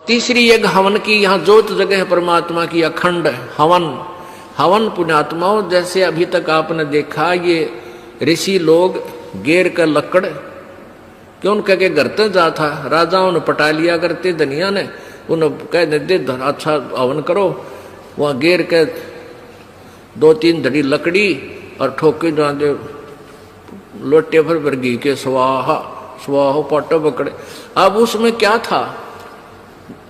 तीसरी एक हवन की, यहाँ जोत जगह है परमात्मा की, अखंड हवन। हवन पुण्यात्माओं, जैसे अभी तक आपने देखा ये ऋषि लोग गेर का लकड़ क्यों उनके के घर तक जा था, राजाओं ने पटा लिया करते, धनिया ने उन्हें कह दे अच्छा हवन करो, वहाँ गेर के 2-3 धड़ी लकड़ी और ठोके जा दे लोटे भर घी के स्वाहा स्वाहो पाटो पकड़े। अब उसमें क्या था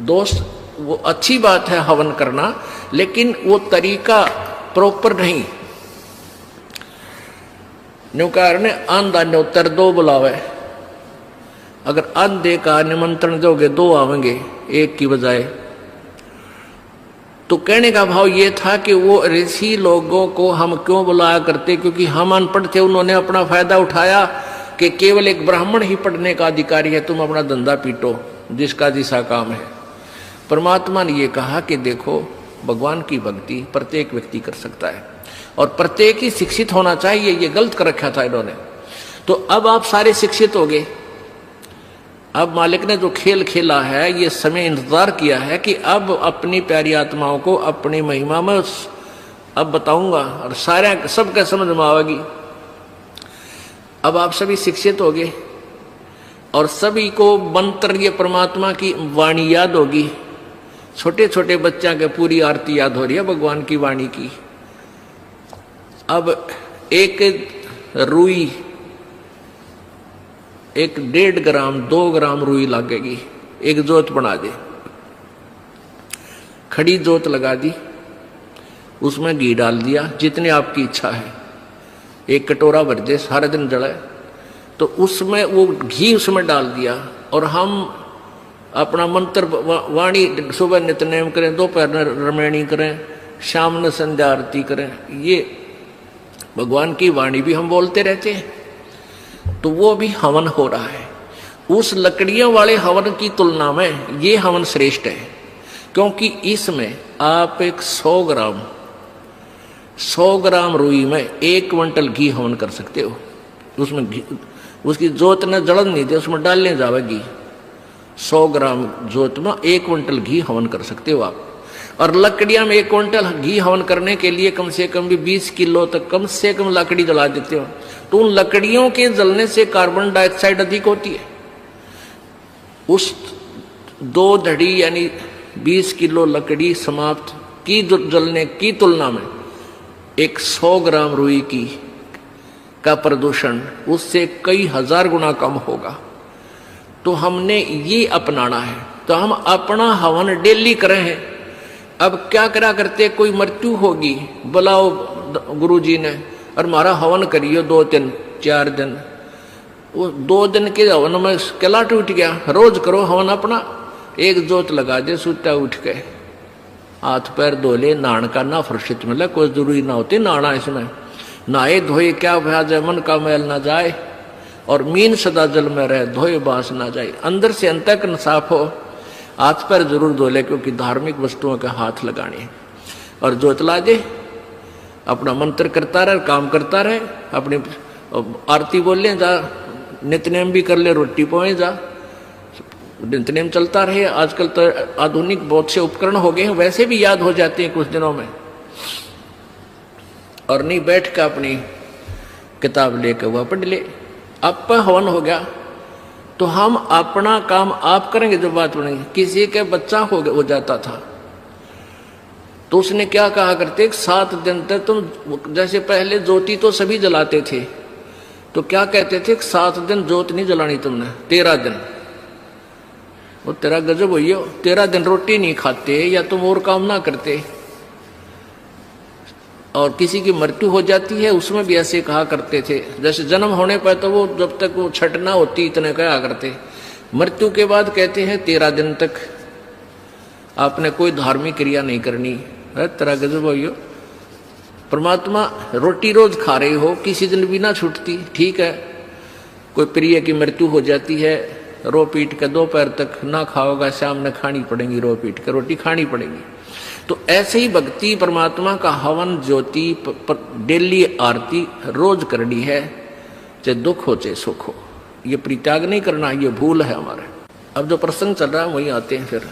दोस्त, वो अच्छी बात है हवन करना, लेकिन वो तरीका प्रॉपर नहीं। न्यूकार ने आंधा न्योतर 2 बुलावे, अगर आंधे का निमंत्रण दोगे 2 आवेंगे एक की बजाय। तो कहने का भाव ये था कि वो ऋषि लोगों को हम क्यों बुलाया करते, क्योंकि हम अनपढ़ थे, उन्होंने अपना फायदा उठाया कि केवल एक ब्राह्मण ही पढ़ने का अधिकारी है, तुम अपना धंधा पीटो जिसका जिसा काम है। परमात्मा ने ये कहा कि देखो भगवान की भक्ति प्रत्येक व्यक्ति कर सकता है और प्रत्येक ही शिक्षित होना चाहिए, ये गलत कर रखा था इन्होंने। तो अब आप सारे शिक्षित हो गए। अब मालिक ने जो खेल खेला है, ये समय इंतजार किया है कि अब अपनी प्यारी आत्माओं को अपनी महिमा में अब बताऊंगा और सारे सबका समझ में आएगी। अब आप सभी शिक्षित हो गए और सभी को मंत्र ये परमात्मा की वाणी याद होगी। छोटे छोटे बच्चा के पूरी आरती याद हो रही है भगवान की वाणी की। अब एक रुई, 1.5 ग्राम 2 ग्राम रुई लगेगी, एक जोत बना दे, खड़ी जोत लगा दी, उसमें घी डाल दिया जितनी आपकी इच्छा है, 1 कटोरा भर दे, सारे दिन जले। तो उसमें वो घी उसमें डाल दिया और हम अपना मंत्र वाणी सुबह नित्यनेम करें, दोपहर में रमैणी करें, शाम में संध्या आरती करें, ये भगवान की वाणी भी हम बोलते रहते हैं। तो वो भी हवन हो रहा है। उस लकड़ियों वाले हवन की तुलना में ये हवन श्रेष्ठ है, क्योंकि इसमें आप एक 100 ग्राम रुई में 1 क्विंटल घी हवन कर सकते हो। उसमें घी, उसकी जोत ने जलन नहीं दे, उसमें डालने जाएगी। 100 ग्राम जोत में 1 क्विंटल घी हवन कर सकते हो आप। और लकड़ियां में 1 क्विंटल घी हवन करने के लिए कम से कम भी 20 किलो तक कम से कम लकड़ी जला देते हो। तो उन लकड़ियों के जलने से कार्बन डाइऑक्साइड अधिक होती है। उस 2 धड़ी यानी 20 किलो लकड़ी समाप्त की जलने की तुलना में 100 ग्राम रुई की का प्रदूषण उससे कई हजार गुना कम होगा। तो हमने ये अपनाना है। तो हम अपना हवन डेली करें हैं। अब क्या करा करते, कोई मृत्यु होगी, बुलाओ गुरुजी ने और हमारा हवन करियो 2 दिन 4 दिन। वो 2 दिन के हवन में किला टूट गया। रोज करो हवन अपना, एक जोत लगा दे, सुता उठ के हाथ पैर धो ले, नहान का ना फुर्सत मिले, कोई जरूरी ना होती नहाना। इसमें नहाए धोए क्या भ्याज है, मन का मैल ना जाए और मीन सदा जल में रहे, धोए बांस ना जाए। अंदर से अंत तक साफ हो, हाथ पैर जरूर धो ले, क्योंकि धार्मिक वस्तुओं के हाथ लगाने। और जोत ला दे, अपना मंत्र करता रहे, काम करता रहे, अपनी आरती बोल ले, जा नित्यनेम भी कर ले, रोटी पोए जा, नित्यनेम चलता रहे। आजकल तो आधुनिक बहुत से उपकरण हो गए हैं, वैसे भी याद हो जाते हैं कुछ दिनों में। और नहीं बैठ कर अपनी किताब लेकर वह पढ़ ले। अब पर हवन हो गया तो हम अपना काम आप करेंगे। जो बात बनेगी, किसी के बच्चा हो जाता था तो उसने क्या कहा करते, 7 दिन तक तुम, जैसे पहले ज्योति तो सभी जलाते थे, तो क्या कहते थे, 7 दिन ज्योत नहीं जलानी तुमने, 13 दिन। वो तेरा गजब हुई हो, 13 दिन रोटी नहीं खाते या तुम और काम ना करते। और किसी की मृत्यु हो जाती है उसमें भी ऐसे कहा करते थे। जैसे जन्म होने पर तो वो जब तक वो छठ ना होती इतने कहा करते, मृत्यु के बाद कहते हैं 13 दिन तक आपने कोई धार्मिक क्रिया नहीं करनी। तेरा गजब हो। परमात्मा रोटी रोज खा रहे हो, किसी दिन भी ना छूटती, ठीक है। कोई प्रिय की मृत्यु हो जाती है, रो पीट के दोपहर तक ना खाओगा, शाम में खानी पड़ेगी, रो पीट के रोटी खानी पड़ेगी। तो ऐसे ही भक्ति परमात्मा का हवन ज्योति डेली आरती रोज करनी है, चाहे दुख हो चाहे सुख हो। ये परित्याग नहीं करना, ये भूल है हमारे। अब जो प्रसंग चल रहा है वही आते हैं फिर।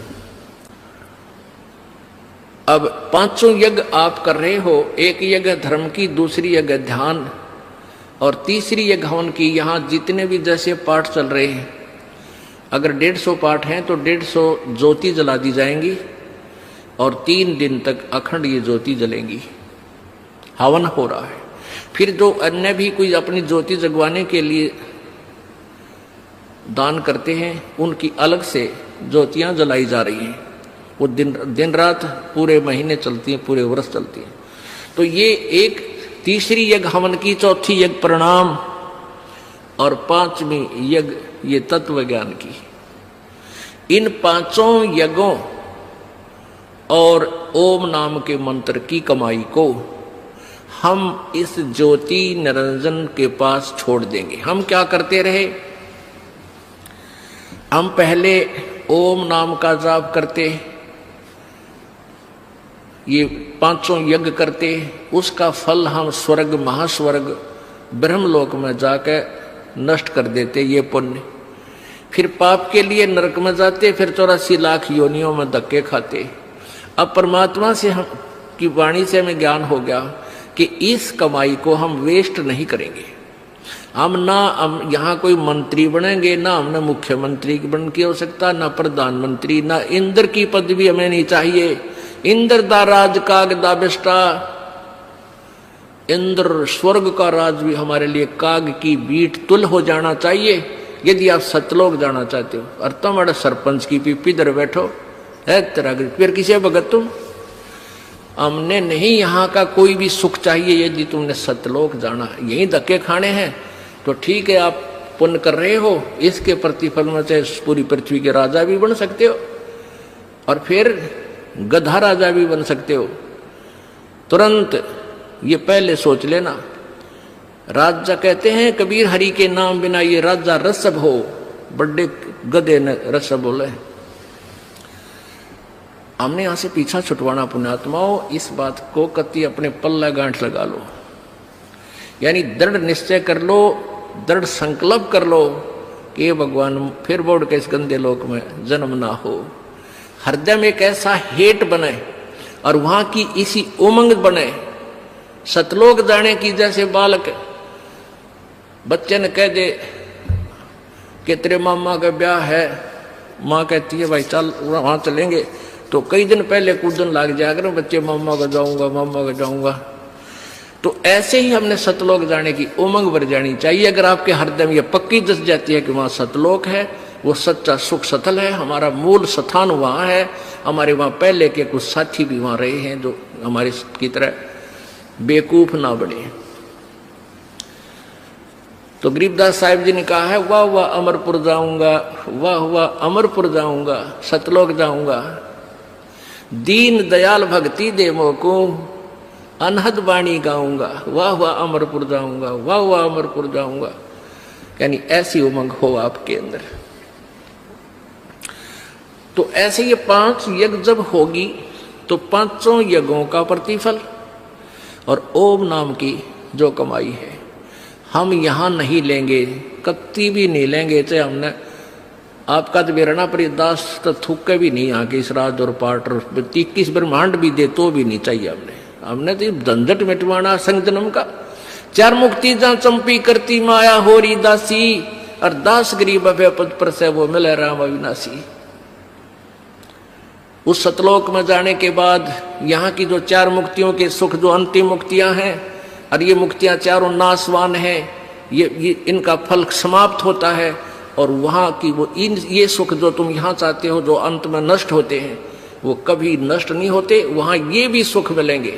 अब पांचों यज्ञ आप कर रहे हो, एक यज्ञ धर्म की, दूसरी यज्ञ ध्यान और तीसरी यज्ञ हवन की। यहाँ जितने भी जैसे पाठ चल रहे हैं, अगर 150 पाठ हैं तो 150 ज्योति जला दी जाएंगी और 3 दिन तक अखंड ये ज्योति जलेंगी। हवन हो रहा है। फिर जो अन्य भी कोई अपनी ज्योति जगवाने के लिए दान करते हैं, उनकी अलग से ज्योतियां जलाई जा रही हैं। वो दिन रात पूरे महीने चलती हैं, पूरे वर्ष चलती हैं। तो ये एक तीसरी यज्ञ हवन की, चौथी यज्ञ प्रणाम और पांचवी यज्ञ ये तत्व ज्ञान की। इन पांचों यज्ञों और ओम नाम के मंत्र की कमाई को हम इस ज्योति निरंजन के पास छोड़ देंगे। हम क्या करते रहे, हम पहले ओम नाम का जाप करते, ये पांचों यज्ञ करते, उसका फल हम स्वर्ग, महास्वर्ग, ब्रह्मलोक में जाकर नष्ट कर देते ये पुण्य। फिर पाप के लिए नरक में जाते, फिर 84 लाख योनियों में धक्के खाते। अब परमात्मा से हम की वाणी से हमें ज्ञान हो गया कि इस कमाई को हम वेस्ट नहीं करेंगे। हम यहाँ कोई मंत्री बनेंगे, ना हमने मुख्यमंत्री बन की हो सकता, ना प्रधानमंत्री, ना इंद्र की पदवी हमें नहीं चाहिए। इंद्र दा राज काग दा बिष्टा, इंद्र स्वर्ग का राज भी हमारे लिए काग की बीट तुल हो जाना चाहिए। यदि आप सतलोक जाना चाहते हो और तुम्हारे सरपंच की पीपी इधर बैठो है तेरा, फिर किसे भगत तुम? हमने नहीं यहाँ का कोई भी सुख चाहिए। यदि तुमने सतलोक जाना, यही धक्के खाने हैं, तो ठीक है, आप पुण्य कर रहे हो, इसके प्रतिफल में चाहे पूरी पृथ्वी के राजा भी बन सकते हो और फिर गधा राजा भी बन सकते हो। तुरंत ये पहले सोच लेना। राजा कहते हैं कबीर, हरि के नाम बिना ये राजा रसब हो। बड़े गधे ने रसब बोले। हमने यहां से पीछा छुटवाना पुण्यात्माओं, इस बात को कति अपने पल्ला गांठ लगा लो, यानी दृढ़ निश्चय कर लो, दृढ़ संकल्प कर लो कि भगवान फिर बोर्ड के इस गंदे लोक में जन्म ना हो। हृदय में एक ऐसा हेट बने और वहां की इसी उमंग बने, सतलोक जाने की। जैसे बालक बच्चे ने कह दे कि तेरे मामा का ब्याह है, माँ कहती है भाई चल वहां चलेंगे, तो कई दिन पहले कूदन लग जाकर बच्चे मामा का जाऊंगा, मामा का जाऊंगा। तो ऐसे ही हमने सतलोक जाने की उमंग भर जानी चाहिए। अगर आपके हृदय में ये पक्की दस जाती है कि वहां सतलोक है, वो सच्चा सुख सतल है, हमारा मूल स्थान वहां है, हमारे वहां पहले के कुछ साथी भी वहां रहे हैं जो हमारे की तरह बेवकूफ ना बने। तो गरीबदास साहिब जी ने कहा है, वाह वाह अमरपुर जाऊंगा, वाह वाह अमरपुर जाऊंगा, सतलोक जाऊंगा, दीन दयाल भक्ति दे मोको, अनहद वाणी गाऊंगा, वाह वाह अमरपुर जाऊंगा, वाह वाह अमरपुर जाऊंगा। यानी ऐसी उमंग हो आपके अंदर। तो ऐसे ये 5 यज्ञ जब होगी तो पांचों यज्ञों का प्रतिफल और ओम नाम की जो कमाई है हम यहां नहीं लेंगे, कत्ती भी नहीं लेंगे। चाहे हमने आपका तो बेरना पर दास तो थूके भी नहीं आके इस राज और पाठ 21 ब्रह्मांड भी दे तो भी नहीं चाहिए। हमने तो झंझट मिटवाना संग जन्म का। 4 मुक्ति जहां चंपी करती माया होरी दासी, और दास गरीब अभय पद पर से वो मिले राम अविनाशी। उस सतलोक में जाने के बाद यहाँ की जो 4 मुक्तियों के सुख, जो अंतिम मुक्तियां हैं, और ये मुक्तियां चारों नाशवान हैं, ये इनका फल समाप्त होता है। और वहाँ की वो ये सुख जो तुम यहाँ चाहते हो, जो अंत में नष्ट होते हैं, वो कभी नष्ट नहीं होते। वहाँ ये भी सुख मिलेंगे।